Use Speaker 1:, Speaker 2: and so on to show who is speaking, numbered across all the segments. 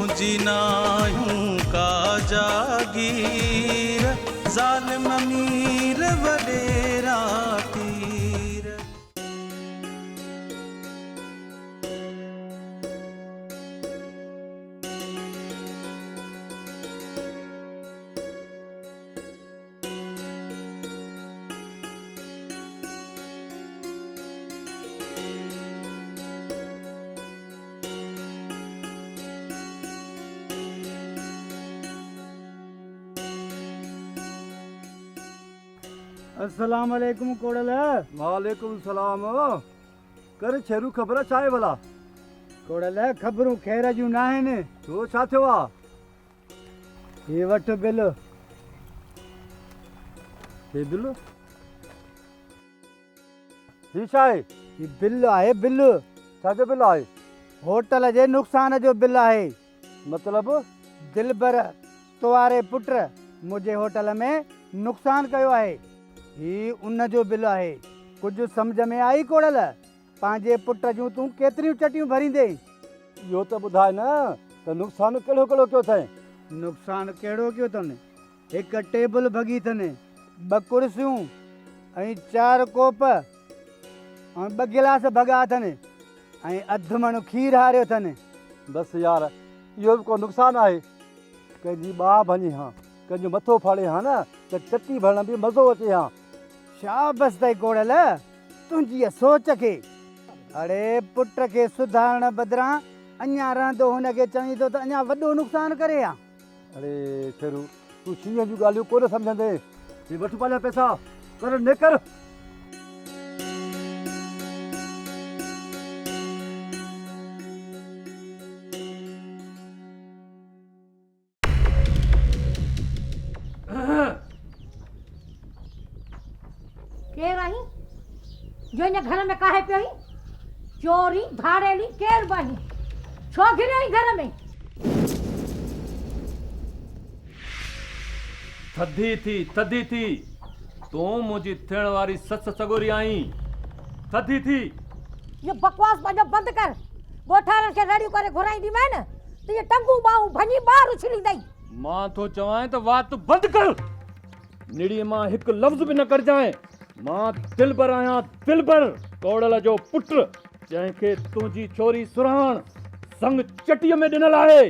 Speaker 1: मुझी नायूं का जागीर ज़ालिम अमीर वडेरा तीर।
Speaker 2: अस्सलाम वालेकुम कोड़ल।
Speaker 3: वालेकुम सलाम। कर छेरू खबर चाहे भला?
Speaker 2: कोड़ल खबरूं खैर जूं न आहिनि।
Speaker 3: छो छा थियो आहे?
Speaker 2: हे वठ बिल।
Speaker 3: हे बिल? ही छा आहे?
Speaker 2: ही बिल आहे बिल।
Speaker 3: छाजो बिल आहे?
Speaker 2: होटल जे नुक़सान जो बिल आहे।
Speaker 3: मतलब?
Speaker 2: दिलबर तुवारे पुट मुंहिंजे होटल में नुक़सान कयो आहे। ही उन जो बिल आहे। कुझु सम्झ में आई कोड़ल? पंहिंजे पुट जूं तूं केतिरियूं चटियूं भरींदे?
Speaker 3: इहो त ॿुधाए न त नुक़सानु कहिड़ो कहिड़ो कयो अथई?
Speaker 2: नुक़सानु कहिड़ो कयो अथनि? हिकु टेबल भॻी अथनि, 2 कुर्सियूं ऐं 4 कोप ऐं 2 गिलास भॻा अथनि ऐं अधु मण खीरु हारियो अथनि।
Speaker 3: बसि यार, इहो बि को नुक़सानु आहे? कंहिंजी ॿाह भञी हा, कंहिंजो मथो फाड़े हा न त चटी भरण बि मज़ो अचे हा।
Speaker 2: शाबस अथई कोड़ल तुंहिंजी सोच खे। अड़े पुट खे सुधारण बदिरां अञा रहंदो हुनखे चवई थो त अञा वॾो नुक़सानु करे हा।
Speaker 3: अरे छेरू, तूं शींहं जूं ॻाल्हियूं कोन सम्झंदे। ही वठ पंहिंजा पैसा, कर निकर।
Speaker 4: केर आई जो इन घर में काहे पियो? चोरी भाड़ेली केर बही? छो घिरे घर में?
Speaker 5: थधी थी तूं मुंहिंजी थियण वारी सस सगोरी आई। थधी थी।
Speaker 4: ये बकवास पंहिंजो बंदि कर। ॻोठाणनि खे रेडियो करे घुराईंदी मैं न त ये टंगू बाहूं भञी ॿाहिरि उछलींदई।
Speaker 5: मां थो चवां त वात बंदि कर। निड़ीअ मां हिकु लफ़्ज़ बि न करजांइ। मां दिलबर आहियां, दिलबर कोड़ल जो पुटु, जंहिंखे तुंहिंजी छोरी सुरहाण संग चटीअ में ॾिनल आहे।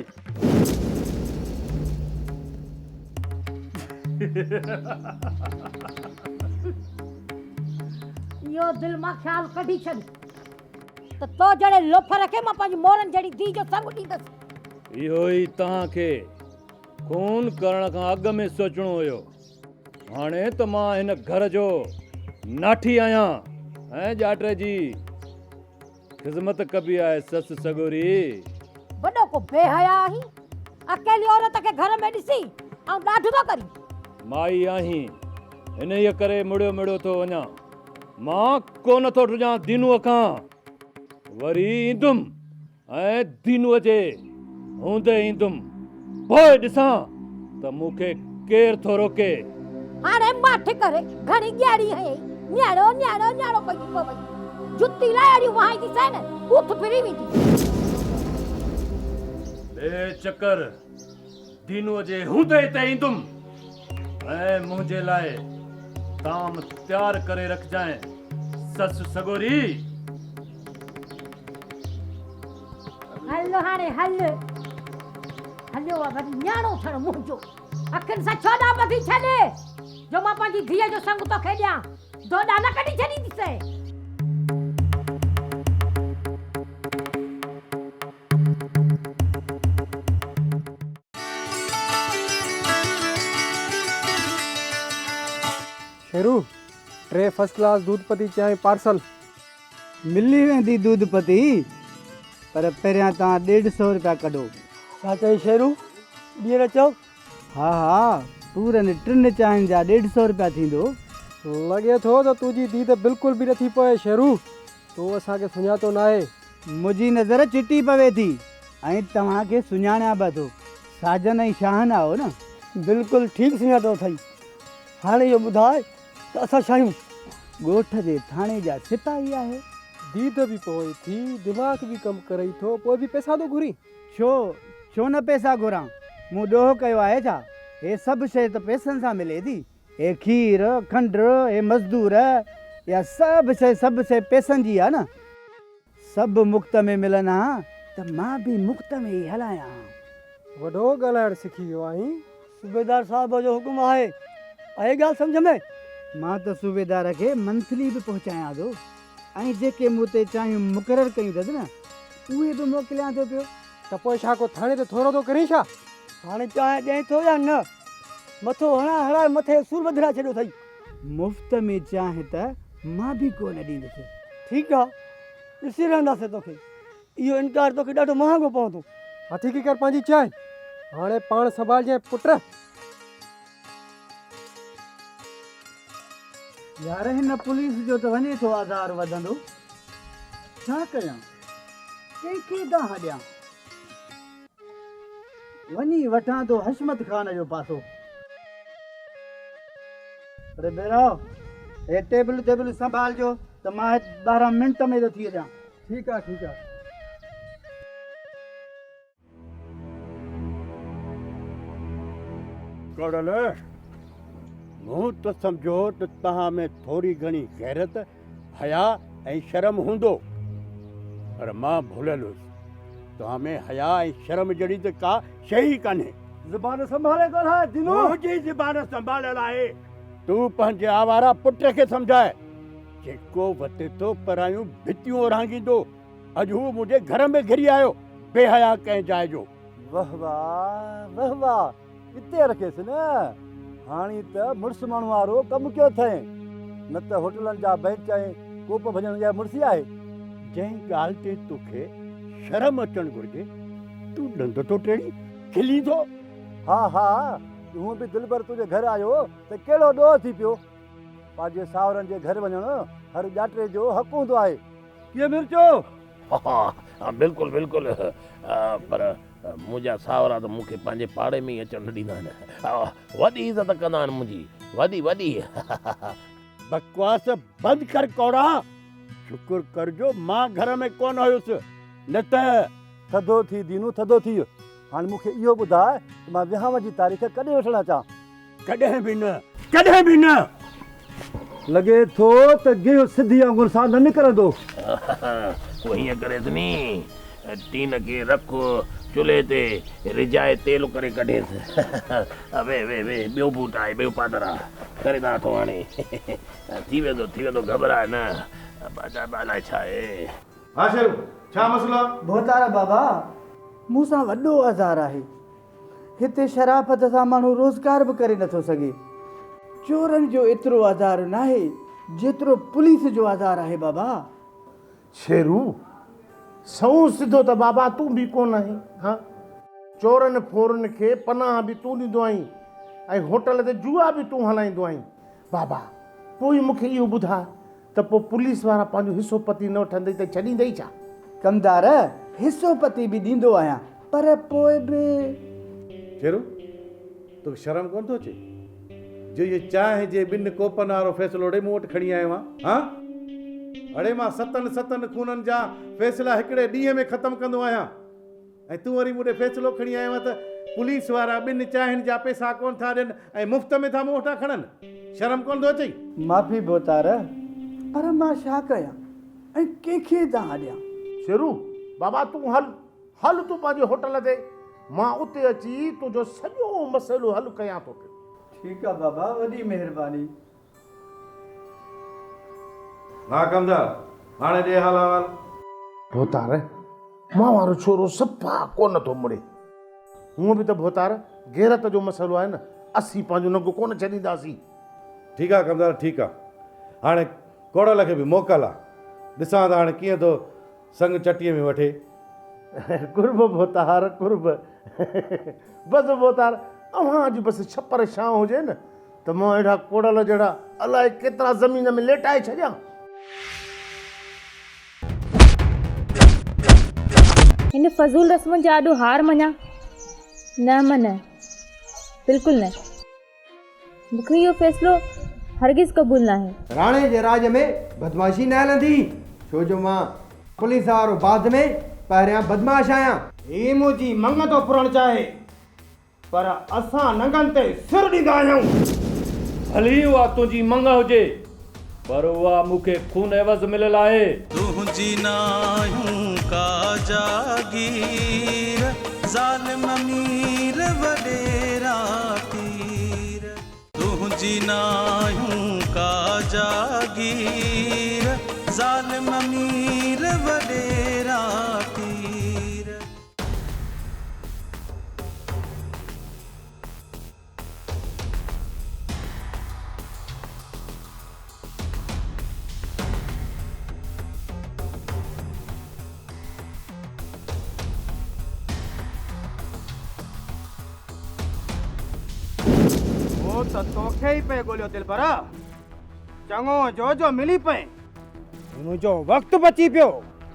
Speaker 4: इहो दिलि मां ख़्यालु कढी छॾ त तो जहिड़े लोफर खे मां पंहिंजी मोरनि जहिड़ी धीउ जो संग ॾींदसि।
Speaker 5: इहो ई तव्हांखे खून करण खां अॻु में सोचणो हुयो। हाणे त मां हिन घर जो नाठी आहियां ऐं ॼाट जी ख़िदमत कबी आहे। सस सगोरी
Speaker 4: वॾो को बेहया आहीं। अकेली औरत खे घर में ॾिसी ऐं ॾाढो थो करी।
Speaker 5: माई आहीं, हिन ई करे मुड़ियो मुड़ियो थो वञा। मां कोन थो ॾिजां दीनूअ खां। वरी ईंदुमि ऐं दीनूअ जे हूंदे ईंदुमि, पोइ ॾिसां त मूंखे केरु थो रोके।
Speaker 4: हाणे माठ करे घणी ॻाड़ी है न्याणो न्याणो न्याणो पई पई जुत्ती लाड़ी वहां थी सैन उठ फिरी वेंदी।
Speaker 5: बेचकर दीनूअ जे हूंदे ते ईंदुमि ऐं मुंहिंजे लाइ ताम तयार करे रखजांइ। सस सगोरी
Speaker 4: हलो हाणे हल हलो वरी न्याणो ठण मुंहिंजो। अखिन सां छोड़ा बधी छॾे जो मां पंहिंजी धीअ जो संग तो खेॾियां। दोॾा न कढी छॾींदीसे।
Speaker 3: शेरू, 3 फर्स्ट क्लास दूध पती चांहि पार्सल।
Speaker 2: मिली वेंदी दूध पती, पर पहिरियां तव्हां 150 रुपया कढो।
Speaker 3: छा चई शेरू? ॿीहर चओ।
Speaker 2: हा हा, पूरनि 3 चांहियुनि जा 150 रुपया थींदो।
Speaker 3: लॻे थो त तुंहिंजी धी त बिल्कुलु बि नथी पए शेरू। तूं असांखे सुञातो न आहे।
Speaker 2: मुंहिंजी नज़र चिटी पवे थी ऐं तव्हांखे सुञाणिया बि थो। साजन ऐं शाहन आओ न।
Speaker 3: बिल्कुलु ठीकु सुञातो अथई। हाणे इहो ॿुधाए त असां छा आहियूं?
Speaker 2: ॻोठ जे थाणे जा सिपाही आहे।
Speaker 3: दीद बि पोइ थी, दिमाग़ बि कमु करे थो, पोइ बि पैसा थो घुरी।
Speaker 2: छो छो न पैसा घुरां? मूं ॾोह कयो आहे छा? हे सभु शइ त पैसनि सां मिले थी। हे खीर खंड हे मज़दूर या सभु शइ पैसनि जी आहे न। सभु मुफ़्त में मिलनि हा त मां बि मुफ़्त में ई हलायां।
Speaker 3: वॾो ॻाल्हाइण सिखी वियो आहीं।
Speaker 2: सूबेदार साहब जो हुकुम आहे, आहे ॻाल्हि सम्झ में? मां त सूबेदार खे मंथली बि पहुचायां थो ऐं जेके मूं ते चाहियूं मुक़ररु कयूं अथसि न उहे बि मोकिलियां थो पियो।
Speaker 3: त पोइ छा को थाणे ते थोरो थो करी छा?
Speaker 2: हाणे चांहि ॾियईं थो या न? मथो हणाए मथे सूर वधिरा छॾियो अथई। मुफ़्त में चांहि त मां बि कोन ॾींदुसि। ठीकु आहे, ॾिसी रहंदासीं तोखे। इहो इनकार तोखे ॾाढो महांगो पवंदो।
Speaker 3: हथी की कर पंहिंजी चांहि, हाणे पाण संभालजांइ पुट।
Speaker 2: यार हिन पुलिस जो त वञे थो आधार वधंदो, छा कयां? कंहिंखे ॾांहुं ॾियां? वञी वठां थो हशमत ख़ान जो पासो। अरे बेराओ, हे टेबल संभालजो त मां 12 मिंट में थो थी अचां।
Speaker 3: ठीकु आहे ठीकु आहे।
Speaker 6: कोड़ल मूं त सम्झो त तव्हां में थोरी घणी गैरत हया ऐं शर्म हूंदो, पर मां भुलियल हुयुसि। तव्हां में हया ऐं शर्म जहिड़ी त का शइ ई कान्हे।
Speaker 3: ज़बान संभाले ॻाल्हाए दिनो।
Speaker 6: मुंहिंजी ज़बान संभालियल आहे। तूं पंहिंजे आवारा पुट खे सम्झाए, जेको वते थो परायूं भितियूं ओरांगींदो। अॼु हू मुंहिंजे घर में घिरी आयो बेहया कंहिं जाइ जो।
Speaker 3: वाह वाह वाह वाह, हिते रखेसि न। हाणे त मुड़ुसु माण्हू वारो कमु कयो अथई, न त होटलनि जा बेंच ऐं कोप भॼण जा मुड़ुसी आहे।
Speaker 6: जंहिं ॻाल्हि ते तोखे शर्म अचणु घुरिजे तूं ॾंद थो टेड़ी खिली थो।
Speaker 3: हा हा, हूअं बि दिलबर तुंहिंजे घर आयो त कहिड़ो ॾोह थी पियो। पंहिंजे सावरनि जे घर वञणु हर ॼाटे जो हक़ हूंदो आहे। कीअं मिर्चो?
Speaker 7: हा बिल्कुलु बिल्कुलु, पर मुंहिंजा सावरा त मूंखे पंहिंजे पाड़े में ई अचणु न ॾींदा आहिनि। वॾी इज़त कंदा आहिनि मुंहिंजी, वॾी।
Speaker 6: बकवास बंदि कर कौड़ा। शुक्र करजो मां घर में कोन हुयुसि, न त
Speaker 3: थधो थी दीनू, थधो थी। हाणे मूंखे इहो ॿुधाए त मां विहांव जी तारीख़ कॾहिं वठणु अचां?
Speaker 6: कॾहिं बि न, कॾहिं बि न।
Speaker 3: लॻे थो त गियो सिधी आंगुर सां न निकिरंदो।
Speaker 7: उहो हीअं करेसि नी, टीन खे रख चुल्हे ते रिझाए तेल करे कढेसि। वे ॿियो बूट आहे, ॿियो पादर आहे, करे था थो हाणे। थी वेंदो घबराए न। अलाए छा आहे।
Speaker 8: हा शेरू, छा मसलो?
Speaker 2: भोतारा बाबा, मूंसां वॾो आज़ार आहे। हिते शराफ़त सां माण्हू रोज़गार बि करे नथो सघे। चोरनि जो एतिरो आज़ार न आहे जेतिरो पुलिस जो आज़ार आहे बाबा।
Speaker 8: शेरू, सऊं सिधो त बाबा तूं बि कोन आहीं। हा, चोरनि फोरनि खे पनाह बि तूं ॾींदो आहीं ऐं होटल ते जुआ बि तूं हलाईंदो आहीं। बाबा, पोइ मूंखे इहो ॿुधा त पोइ पुलिस वारा पंहिंजो हिसो पती न वठंदई त छॾींदई छा?
Speaker 2: कमदार, हिसो पती बि ॾींदो आहियां, पर पोइ बि।
Speaker 8: शेरू, तोखे शर्म कोन थो अचे जो इहे चांहि जे 2 कोपनि वारो फ़ैसिलो ॾे मूं वटि खणी आयो आहे? हा, अड़े मां 7 खूननि जा फ़ैसिला हिकिड़े ॾींहं में ख़तमु कंदो आहियां ऐं तूं वरी मूं ॾे फ़ैसिलो खणी आयो आहे त पुलिस वारा 2 चांहियुनि जा पैसा कोन था ॾियनि ऐं मुफ़्त में था मूं वटां खणनि। शर्म कोन थो अचई?
Speaker 2: माफ़ी भोतार, पर मां छा कयां ऐं कंहिंखे ॾांहुं ॾियां?
Speaker 8: शेरू, बाबा तूं हल तूं पंहिंजे होटल ते, मां उते अची तुंहिंजो सॼो मसइलो हल कयां थो।
Speaker 2: ठीकु आहे बाबा, वॾी महिरबानी।
Speaker 8: हा कमदार, हाणे ॾे हाल अहवाल। भोतार, मां वारो छोरो सफ़ा कोन थो मुड़े। हूअं बि त भोतार गैरत जो मसइलो आहे न, असीं पंहिंजो नंगो कोन छॾींदासीं। ठीकु आहे कमदार, ठीकु आहे। हाणे कोड़ल खे बि मोकल आहे, ॾिसां त हाणे कीअं थो संग चटीअ में वठे। कुर्ब भोतार, कुर्ब। बसि भोतार, अव्हां अॼु बसि छपर छांव हुजे न त मां अहिड़ा कोड़ल जहिड़ा अलाए केतिरा ज़मीन में लेटाए छॾियां।
Speaker 9: हिन फज़ूल रस्मुनि जा ॾाढो हार मञा? न मन, बिल्कुलु न। मूंखे इहो फ़ैसिलो हरगिज़ क़बूल न आहे।
Speaker 10: राणे जे राज में बदमाशी न हलंदी, छो जो मां पुलिस वारो बाद में पहिरियां बदमाश आहियां।
Speaker 2: ही मुंहिंजी मंग थो पुरण चाहे पर असां नंगनि ते सिर ॾींदा आहियूं।
Speaker 5: भली उहा तुंहिंजी मंग हुजे पर उहा मूंखे खून एवज़ मिलियल आहे।
Speaker 1: तुझी नायूं का जागीर ज़ालिम मीर वडेरा तीर। तुझी नायूं का जागीर ज़ालिम मीर वडेरा तीर।
Speaker 2: वो त तोखे ई पे ॻोल्हियो दिलबरा, चङो जो मिली पए, मुंहिंजो वक़्तु बची पियो।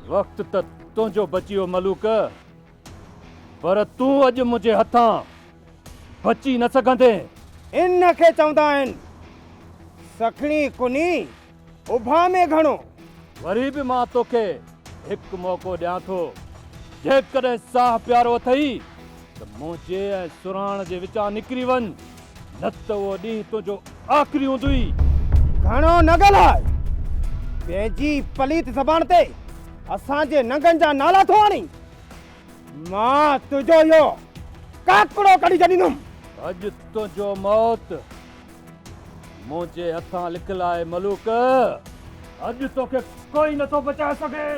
Speaker 5: वक़्तु त तुंहिंजो बची वियो मलूक, पर तूं अॼु मुंहिंजे हथां बची न सघंदे।
Speaker 2: इन खे चवंदा आहिनि सखणी कुनी उभा में घणो।
Speaker 5: वरी बि मां तोखे हिकु मौक़ो ॾियां थो, जेकॾहिं साह प्यारो अथई त मुंहिंजे ऐं सुराण जे विचां निकिरी वञ, न त उहो ॾींहुं तुंहिंजो आख़िरी हूंदुई।
Speaker 2: घणो न ॻाल्हाए, पंहिंजी पलीत ज़बान ते असांजे नंगनि जा नाला थो आणी। मां तुंहिंजो इहो काकड़ो कढी छॾींदुमि।
Speaker 5: अॼु तुंहिंजो मौत मुंहिंजे हथां लिखियलु आहे मलूक, अॼु तोखे कोई नथो बचाए सघे।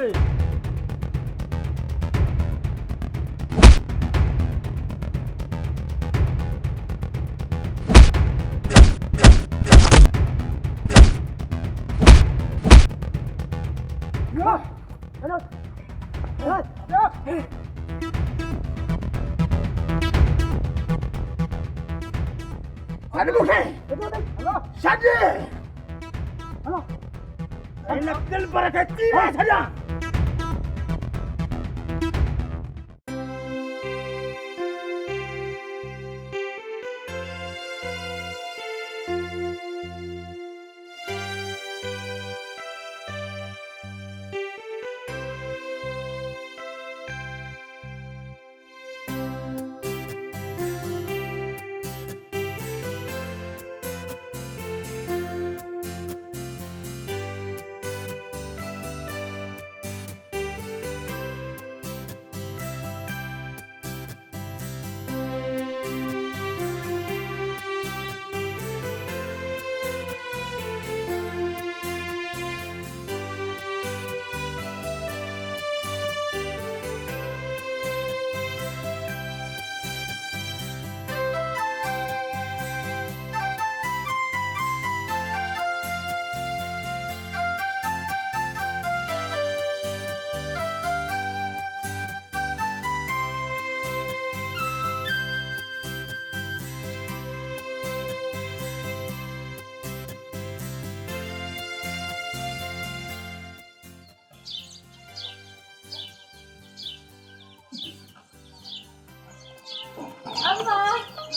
Speaker 4: अम्मा,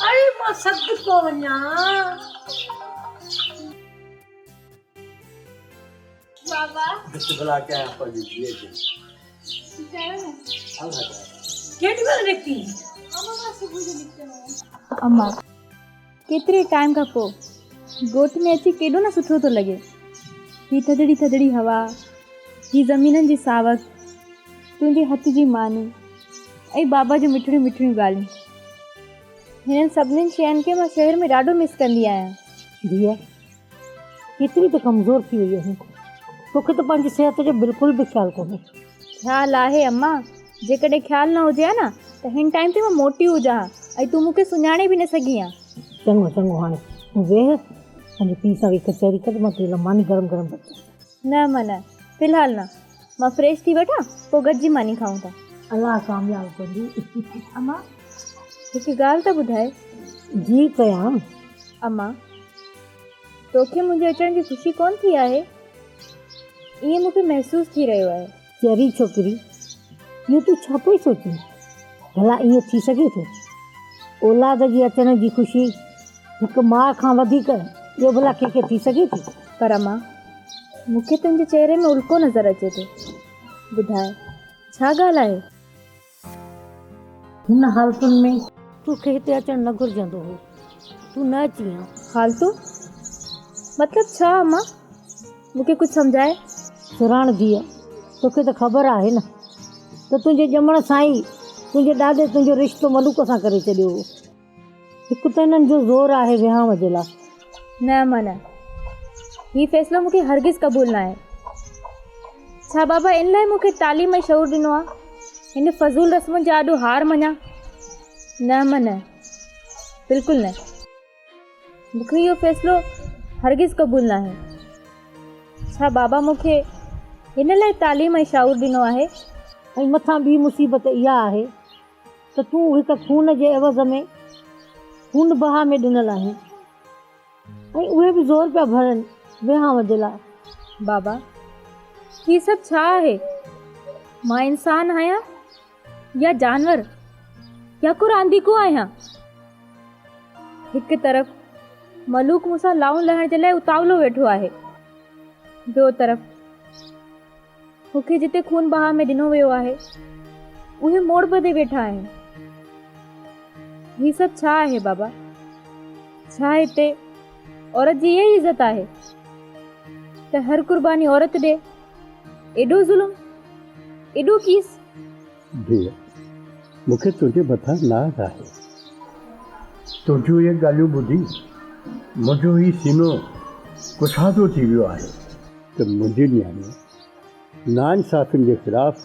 Speaker 4: अरे मां सद को वञा। बाबा
Speaker 3: भला क्या है पर ये
Speaker 4: केॾी महिल निकिती? अम्मा मां सुबुह जो निकितो।
Speaker 9: अम्मा केतिरे टाइम खां पोइ ॻोठ में अची केॾो न सुठो थो लॻे। ही थधड़ी थधड़ी हवा, ही ज़मीननि जी सावक, तुंहिंजे हथ जी मानी ऐं बाबा जूं मिठड़ियूं मिठड़ियूं ॻाल्हियूं। हिननि सभिनीनि शयुनि खे मां शहर में ॾाढो मिस कंदी आहियां।
Speaker 10: धीअ केतिरी त कमज़ोर थी वई आहे, तोखे त पंहिंजी सिहत जो बिल्कुलु बि ख़्यालु कोन्हे।
Speaker 9: ख़्यालु आहे अम्मा, जेकॾहिं ख़्यालु न हुजे हा न त हिन टाइम ते मां मोटी हुजां ऐं तूं मूंखे सुञाणे बि न सघीं हा।
Speaker 10: चङो चङो, हाणे तूं वेह, पंहिंजे पीउ सां वेही कचहरी कर, मां तेल मानी गरम गरम बचा।
Speaker 9: न मां न, फ़िलहालु न, मां फ्रेश थी वठां पोइ गॾिजी मानी खाऊं था।
Speaker 10: अलाह कामयाबु कंदी।
Speaker 9: अम्मा हिकु ॻाल्हि त ॿुधाए।
Speaker 10: जी कयां?
Speaker 9: अम्मा तोखे मुंहिंजे अचण जी ख़ुशी कोन थी आहे? ईअं मूंखे महसूसु थी रहियो आहे।
Speaker 10: चरी छोकिरी, इहो तूं छा पई सोची? भला ईअं थी सघे थो? औलाद जे अचण जी ख़ुशी हिकु माउ खां वधीक ॿियो भला कंहिंखे थी सघे थी?
Speaker 9: पर अम्मा मूंखे तुंहिंजे चहिरे में उल्को नज़र अचे थो। ॿुधाए छा ॻाल्हि आहे?
Speaker 10: हिन हालतुनि में तोखे हिते अचणु न घुरिजंदो हो, तूं न अची आहीं।
Speaker 9: फालतू मतलब छा अम्मा, मूंखे कुझु सम्झाए।
Speaker 10: सुराण धीअ, तोखे त ख़बर आहे न त तुंहिंजे ॼमण सां ई तुंहिंजे ॾाॾे तुंहिंजो रिश्तो मलूक सां करे छॾियो हो। हिकु त हिननि जो ज़ोर आहे विहांव जे लाइ।
Speaker 9: न अम्मा न, हीउ फ़ैसिलो मूंखे हरगिज़ क़बूल न आहे। छा बाबा इन लाइ मूंखे तालीम ऐं शऊर ॾिनो आहे, हिन फज़ूल रस्मुनि जा ॾाढो हार मञा? न अम्मा न, बिल्कुलु न, मूंखे इहो फ़ैसिलो हरगिज़ क़बूल न आहे। छा बाबा मूंखे हिन लाइ तालीम ऐं शऊर ॾिनो आहे?
Speaker 10: ऐं मथां ॿी मुसीबत इहा आहे त तूं हिकु खून जे एवज़ में खून बहा में ॾिनल आहीं ऐं उहे बि ज़ोर पिया भरनि विहांव जे लाइ।
Speaker 9: बाबा हीउ सभु छा आहे? मां इंसान आहियां या जानवर या को रांदीको आहियां? हिकु तरफ़ मलूक मूंसां लाऊं लहण जे लाइ उतावलो वेठो आहे, ॿियो तरफ़ मूंखे जिते खून बहा में ॾिनो वियो आहे उहे मोड़ ॿधे वेठा आहिनि। हीउ सभु छा आहे बाबा? छा हिते औरत जी इहा ई इज़त आहे त हर कुर्बानी औरत ॾे? एॾो ज़ुल्म, एॾो कीस?
Speaker 6: धीअ, मूंखे तुंहिंजे मथां नाज़ आहे। तुंहिंजूं इहे ॻाल्हियूं ॿुधी मुंहिंजो ही सीनो कुछादो थी वियो आहे त मुंहिंजी नियाणी नाइंसाफ़ियुनि जे ख़िलाफ़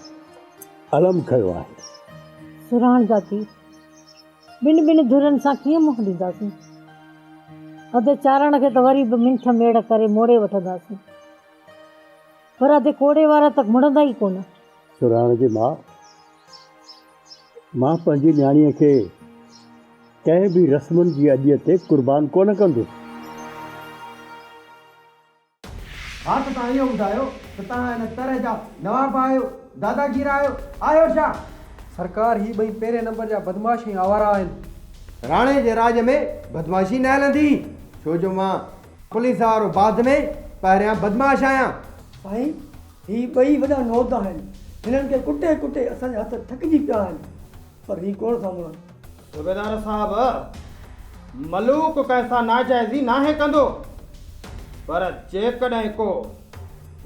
Speaker 6: अलम खयो आहे।
Speaker 10: सुराण जाती ॿिनि ॿिनि धुरनि सां कीअं मुंहुं ॾींदासीं? अधु चारण खे त वरी बि मिंठ मेड़ करे मोड़े वठंदासीं, पर अधु कोड़े वारा त मुड़ंदा ई कोन।
Speaker 6: सुराण जी मां पंहिंजी नियाणीअ खे कंहिं बि रस्मुनि जी अॼु ते क़ुर्बान कोन कंदुसि।
Speaker 2: हा त तव्हां इहो ॿुधायो त तव्हां हिन तरह जा नवाब आहियो, दादागीर आहियो छा?
Speaker 11: सरकार ही ॿई पहिरें नंबर जा बदमाश ऐं आवारा आहिनि।
Speaker 2: राणे जे राज में बदमाशी न हलंदी, छो जो मां पुलिस वारो बाद में पहिरियां बदमाश आहियां।
Speaker 11: साईं, ही ॿई वॾा नौद आहिनि, हिननि खे कुटे कुटे असांजा हथ थकिजी पिया आहिनि, पर ही कोन साम्हूं।
Speaker 1: सूबेदार साहब, मलूक कंहिंसां नाजाइज़ी नाहे कंदो, पर जेकॾहिं को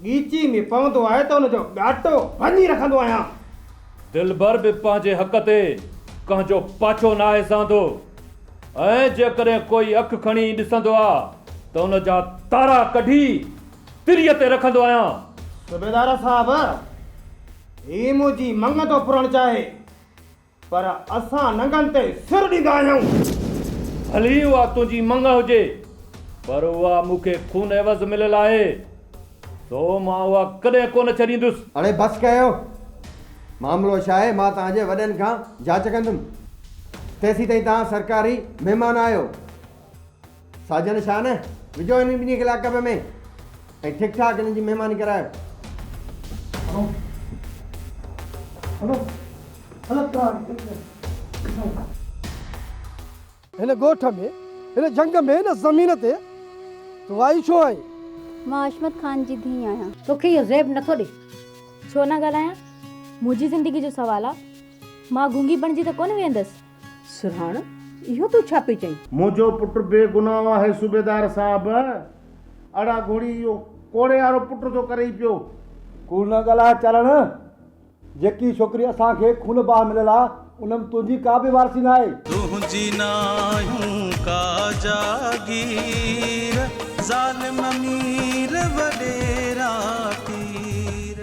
Speaker 1: ॻीची में पवंदो आहे त हुनजो ॻाटो भञी रखंदो आहियां।
Speaker 5: दिलबर बि पंहिंजे हक़ ते कंहिंजो पाछो न आहे सहंदो, ऐं जेकॾहिं कोई अखि खणी ॾिसंदो आहे त हुनजा तारा कढी तिरीअ ते रखंदो आहियां।
Speaker 1: सूबेदार साहब, ही मुंहिंजी मंग थो पुरणु चाहे, पर असां नंगनि ते सिर ॾींदा आहियूं।
Speaker 5: भली उहा तुंहिंजी मंग हुजे, पर उहा मूंखे खून एवज़ मिलियल आहे, सो मां उहा कॾहिं कोन छॾींदुसि।
Speaker 2: अड़े बस कयो, मामिलो छा आहे मां तव्हांजे वॾनि खां जांच कंदुमि। तेसीं ताईं तव्हां सरकारी महिमान आहियो। साजन छा न विझो हिन ॿिनी खे लाकब में ऐं ठीकु ठाक हिननि जी महिमानी करायो।
Speaker 11: हिन ॻोठ में, हिन जंग में, हिन ज़मीन ते तूं आई छो आई?
Speaker 9: मां अशमत ख़ान जी धीउ आहियां।
Speaker 4: तोखे इहो ज़ेब नथो ॾे।
Speaker 9: छो न ॻाल्हायां? मुंहिंजी ज़िंदगी जो सुवालु आहे, मां गूंगी बणिजी त कोन वेंदसि।
Speaker 11: सुराण, इहो तूं छा पई चईं?
Speaker 8: मुंहिंजो पुटु बेगुनाह आहे सूबेदार साहब। अड़ा घोड़ी इहो कोड़े वारो पुट थो करे ई पियो।
Speaker 3: कूड़ न ॻाल्हाए चारण। जेकी छोकिरी असांखे खून बाह मिलियल आहे उन में तुंहिंजी का बि वारसी न आहे।
Speaker 1: तुंहिंजी नायूं का जागीर, ज़ालिम अमीर वॾेरा पीर।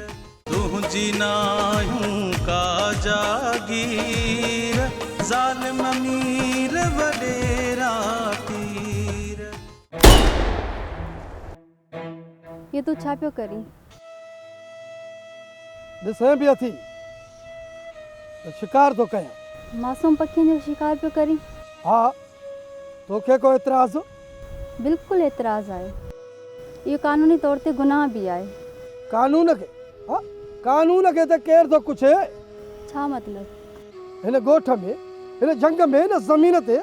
Speaker 1: तुंहिंजी नायूं का जागीर, ज़ालिम अमीर वॾेरा पीर।
Speaker 9: ये तूं छा पियो करी?
Speaker 11: ॾिसें बि अथी त शिकार थो कयां।
Speaker 9: मासूम पखियुनि जो शिकार पियो करी?
Speaker 11: हा, तोखे को एतिराज़?
Speaker 9: बिल्कुलु एतिराज़ आहे। इहो कानूनी तौर ते गुनाह बि आहे।
Speaker 11: कानून खे? हा, कानून खे त केरु थो कुछे?
Speaker 9: छा मतिलबु?
Speaker 11: हिन ॻोठ में, हिन जंग में, हिन ज़मीन ते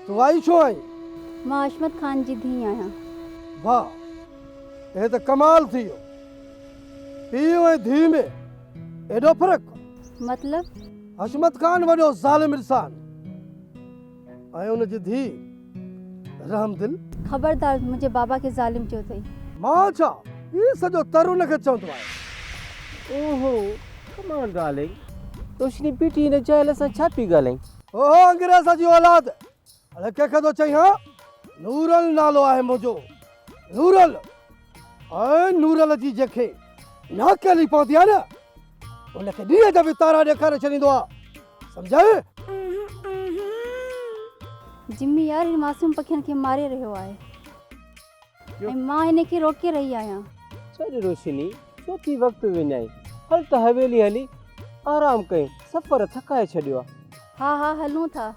Speaker 11: तूं आई छो आई?
Speaker 9: मां अशमत ख़ान जी धीउ आहियां।
Speaker 11: वाह, हे त कमाल थी वियो। पीउ ऐं धीउ में एॾो फ़र्क़ु?
Speaker 9: मतिलबु?
Speaker 11: हशमत खान वॾो ज़ालिम इंसान ऐं उनजी धीउ रहमदिल।
Speaker 9: ख़बरदार मुंहिंजे बाबा खे ज़ालिम चयो अथई।
Speaker 11: मां छा इहो सॼो तरुण खे चवंदो आहे।
Speaker 12: ओहो come on darling, Roshni BT हिन जाइल सां छा पई ॻाल्हाई?
Speaker 11: ओहो अंग्रेज़ जी औलाद, अड़े कंहिंखे थो चई? हा, नूरल नालो आहे मुंहिंजो, नूरल। ऐं नूरल जी जंहिंखे नाकेली पवंदी आहे न, उनखे ॾींहं जा बि तारा ॾेखारे छॾींदो आहे, सम्झाए?
Speaker 9: जिम्मी यार हिन मासूम पखियुनि खे मारे रहियो आहे ऐं मां हिन खे रोके रही आहियां।
Speaker 12: सॉरी रोशनी, छो थी वक़्तु विञाई? हल त हवेली हली आराम कयूं, सफ़र थकाए छॾियो आहे।
Speaker 9: हा हलूं था।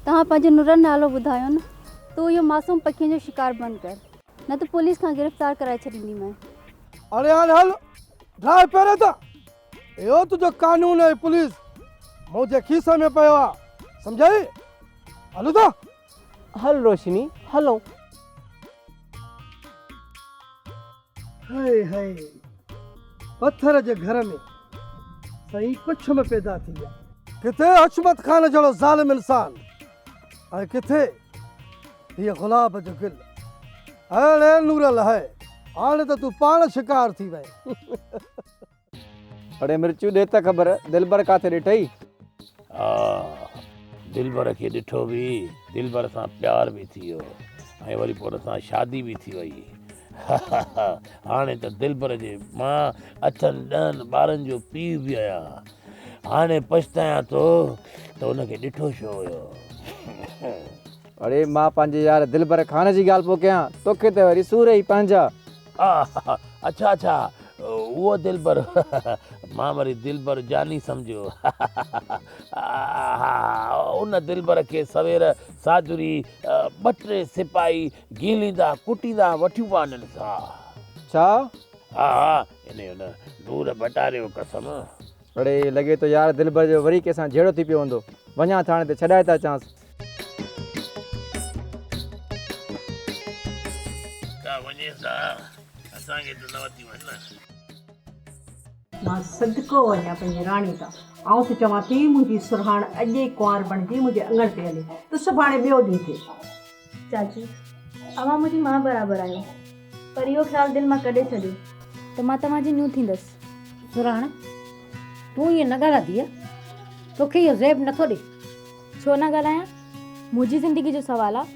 Speaker 9: तव्हां पंहिंजो नूरल नालो ॿुधायो न, तूं इहो मासूम पखियुनि जो शिकार बंदि कर, न त पुलिस खां गिरफ़्तार कराए छॾींदीमांइ।
Speaker 11: अरे यार हल ड्राइव पहिरियों त इहो तुंहिंजो कानून ऐं पुलिस मुंहिंजे खीसे में पियो आहे, सम्झाई? हलो था।
Speaker 12: हल रोशनी हलो।
Speaker 11: हाय हाय, पत्थर जे घर में सही कुछ में पैदा थी विया। किथे हशमत खान जहिड़ो ज़ालिम इंसान ऐं किथे हीअ गुलाब जो गिल। अरे नूरल है, हाणे त तूं पाण शिकार थी वई।
Speaker 12: अड़े मिर्चू दे त ख़बर दिलबर काथे ॾिठई?
Speaker 7: हा, दिलबर खे ॾिठो बि, दिलबर सां प्यार बि थी वियो ऐं वरी पोइ हुन सां शादी बि थी वई। हाणे त दिलबर जे मां 8-10 ॿारनि जो पीउ बि आहियां। हाणे पछतायां थो त हुनखे ॾिठो छो हुयो।
Speaker 12: अड़े मां पंहिंजे यार दिलबर खान जी ॻाल्हि पोइ कयां, तोखे त वरी सूर ई पंहिंजा।
Speaker 7: अच्छा अच्छा, उहो दिलबर। मां वरी दिलबर जानी सम्झो। उन दिलबर खे सवेर साजुरी 2-3 सिपाही गीलींदा कुटींदा वठियूं पिया उन्हनि सां।
Speaker 12: छा?
Speaker 7: हा, इन नूर बटारे जो कसम।
Speaker 12: अड़े लॻे थो यार दिलबर जो वरी कंहिंसां जहिड़ो थी पियो हूंदो। वञा थाणे ते छॾाए था चांस।
Speaker 7: असांखे त न वठी वञ न।
Speaker 4: मां सदको वञा पंहिंजी राणी तां। आउं त चवां थी मुंहिंजी सुरहाण अॼु ई कुंवार बणिजी मुंहिंजे अङण ते हले त सुभाणे ॿियो ॾींहुं थिए।
Speaker 9: चाची, अवां मुंहिंजी माउ बराबरि आहियो, पर इहो ख़्यालु दिलि मां कढे छॾियो त मां तव्हांजी न्यू थींदसि।
Speaker 4: सुरहाण, तूं ईअं न ॻाल्हाईंदी आहे, तोखे इहो ज़ेब नथो ॾे।
Speaker 9: छो न ॻाल्हायां? मुंहिंजी ज़िंदगी जो सुवालु आहे,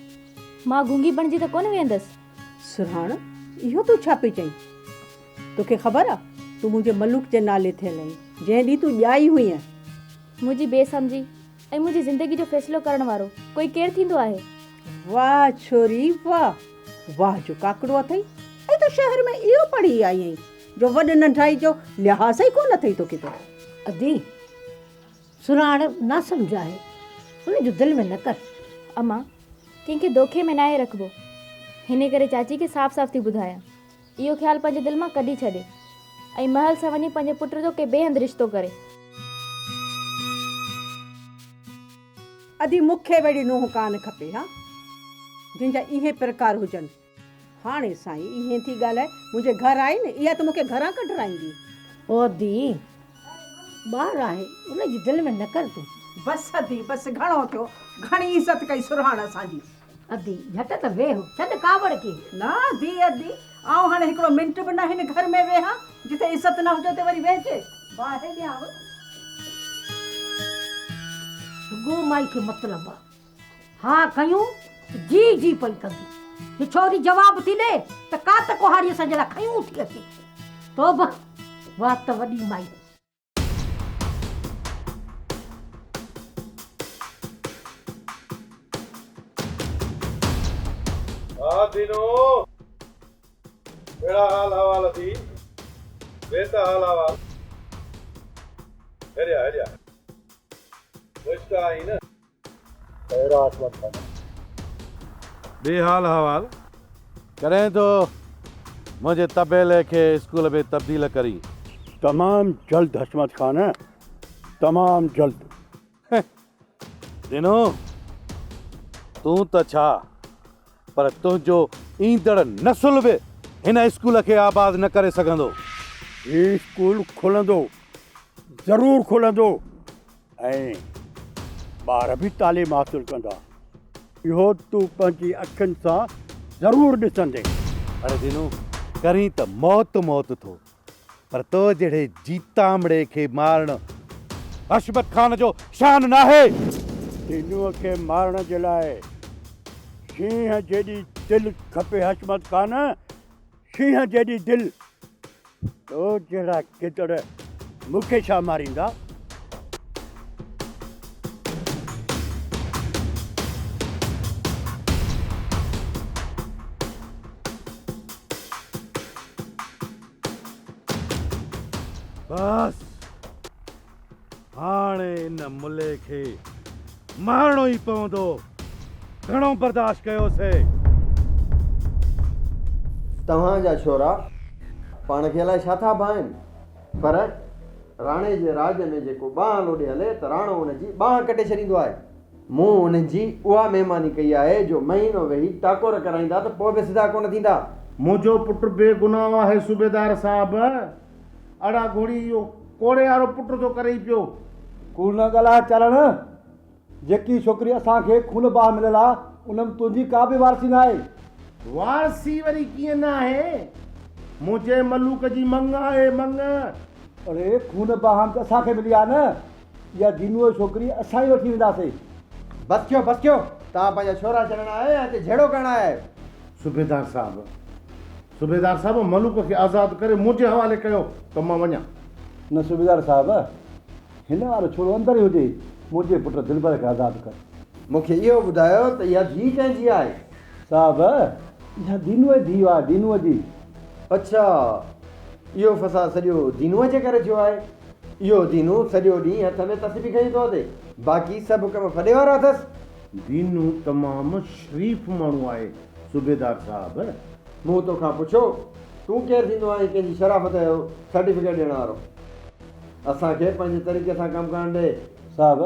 Speaker 9: मां गूंगी बणिजी त कोन वेंदसि।
Speaker 13: सुरहाण, इहो तूं छा पई चईं? तोखे ख़बर आहे तूं मुंहिंजे मलूक जे नाले थियल आहीं, जंहिं ॾींहुं तूं ॼाई हुई आहे।
Speaker 9: मुंहिंजी बेसमझी ऐं मुंहिंजी ज़िंदगी जो फ़ैसिलो करण वारो कोई केरु थींदो आहे?
Speaker 13: वाह छोरी वाह, वाह जो काकड़ो अथई। ऐं तूं शहर में इहो पढ़ी आई आहीं जो वॾ नंढाई जो लिहाज़ ई कोन अथई तोखे। तो
Speaker 4: अदी सुरहाण न सम्झाए, हुनजो दिलि में न कर।
Speaker 9: अम्मा, कंहिंखे धोखे में नाहे रखिबो, हिन करे चाची खे साफ़ साफ़ थी ॿुधायां, इहो ख़्यालु पंहिंजे दिलि मां कढी छॾे ऐं महल सां वञी पंहिंजे पुट जो के ॿिए हंधि रिश्तो करे।
Speaker 13: अदी मूंखे वड़ी नूंहं कान खपे, हा, जंहिंजा इहे प्रकार हुजनि। हाणे साईं इहे थी ॻाल्हाए, मुंहिंजे घर आई न, इहा त मूंखे घरां कढाईंदी।
Speaker 4: ओ दी, ॿार आहे, उनजी दिलि में न कर तूं।
Speaker 13: बसि अदी बसि, घणो थियो, घणी इज़त कई सुरहाण असांजी।
Speaker 4: अदी झटि त वेह, छॾ कावड़ खे।
Speaker 13: न दी अदी, आऊं हाणे हिकिड़ो मिंट बि न हिन घर में वेहां जिते इज़त न हुजे त वरी वेहिजे। बाहि ॾियांव
Speaker 4: गो माई खे मतिलबु आहे। हा कयूं जी जी पई कंदी, ही छोरी जवाब थी ॾे त कात कुहाड़ीअ सां जहिड़ा खयूं थी अचे। तोबा, वाह त वॾी माई।
Speaker 8: हाँ दीनो, बेड़ा हाल हवाल थी, बेता हाल हवाल। हेरिया, मुश्ता आई न, हैरात मत खाना। बेहाल हवाल, करें तो मुझे तबेले के स्कूल में तब्दील करी।
Speaker 6: तमाम जल्द हशमत खान, तमाम जल्द।
Speaker 8: दिनो, तू त छा, पर तुंहिंजो ईंदड़ नसुल बि हिन स्कूल खे आबाद न करे सघंदो।
Speaker 6: ही स्कूल खुलंदो ज़रूरु खुलंदो ऐं ॿार बि तालीम हासिलु कंदा। इहो तूं पंहिंजी अखियुनि सां ज़रूरु ॾिसंदे।
Speaker 8: अरे दिनू करी त मौत मौत थो, पर तो जहिड़े जीतामड़े खे मारणु हशमत खान जो शान नाहे।
Speaker 6: दिनूअ खे मारण जे लाइ शींहं जेॾी दिलि खपे हशमत खान, शींहं जेॾी दिलि। तो जहिड़ा गिदड़ मूंखे छा मारींदा?
Speaker 8: बस हाणे इन मुले खे मारणो ई पवंदो। घणो बर्दाश्त कयोसीं।
Speaker 14: तव्हांजा छोरा पाण खे अलाए छा था भाइनि, पर राणे जे राज में जेको बांह लोॾे हले त राणो हुनजी बांह कटे छॾींदो आहे। मूं हुनजी उहा महिमानी कई आहे जो महीनो वेही टाकोर कराईंदा त पोइ बि सिधा कोन थींदा।
Speaker 8: मुंहिंजो पुटु बेगुनाह आहे सूबेदार साहब। अड़ा घोड़ी इहो कोड़े वारो पुट थो करे ई पियो।
Speaker 3: कूड़ न ॻाल्हाए चरण। जेकी छोकिरी असांखे खून बाह मिलियल आहे उन में तुंहिंजी का बि वारसी न आहे।
Speaker 8: वारसी वरी कीअं न आहे? मुंहिंजे मलूक जी मंग आहे मंग।
Speaker 3: अरे खून बाह त असांखे मिली आहे न। इहा दीनूअ छोकिरी असां ई वठी वेंदासीं।
Speaker 14: बस कयो तव्हां पंहिंजा छोरा चढ़णा आहे ऐं झेड़ो करणा आहे।
Speaker 8: सूबेदार साहब मलूक खे आज़ादु करे मुंहिंजे हवाले कयो त मां वञा।
Speaker 3: न सूबेदार साहब, हिन वारो छोरो अंदरि ई हुजे। मुंहिंजे पुट दिलबर खे आज़ादु कर।
Speaker 14: मूंखे इहो ॿुधायो त इहा धीउ कंहिंजी आहे?
Speaker 3: साहब इहा दीनूअ जी धीउ आहे, दीनूअ जी।
Speaker 14: अच्छा, इहो फसाद सॼो दीनूअ जे करे थियो आहे। इहो दीनू सॼो ॾींहुं हथ में तस्बी खणी थो अचे, बाक़ी सभु कम फॾे वारा अथसि।
Speaker 8: दीनू तमामु शरीफ़ माण्हू आहे सूबेदार साहब।
Speaker 14: मूं तोखां पुछो तूं केरु थींदो आहे कंहिंजी शराफ़त जो सर्टिफिकेट ॾियण वारो? असांखे पंहिंजे तरीक़े सां कमु करणु ॾे।
Speaker 3: साहब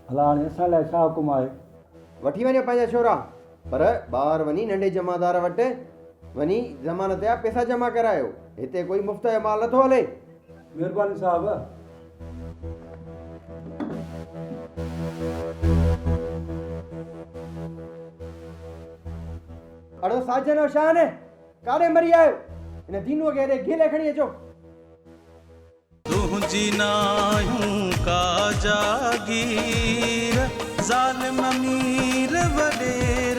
Speaker 3: भला हाणे असां लाइ छा हुकुम आहे?
Speaker 14: वठी वञो पंहिंजा छोरा, पर ॿाहिरि वञी नंढे जमादार वटि वञी ज़मानत जा पैसा जमा करायो। हिते कोई मुफ़्त जो माल नथो हले।
Speaker 3: महिरबानी साहब।
Speaker 14: अड़ो साजन और शान काॾे मरी आयो? हिन दीनूअ खे हेॾे गीले खणी अचो।
Speaker 15: तुझी नायूं का जागीर ज़ालिम अमीर वॾेर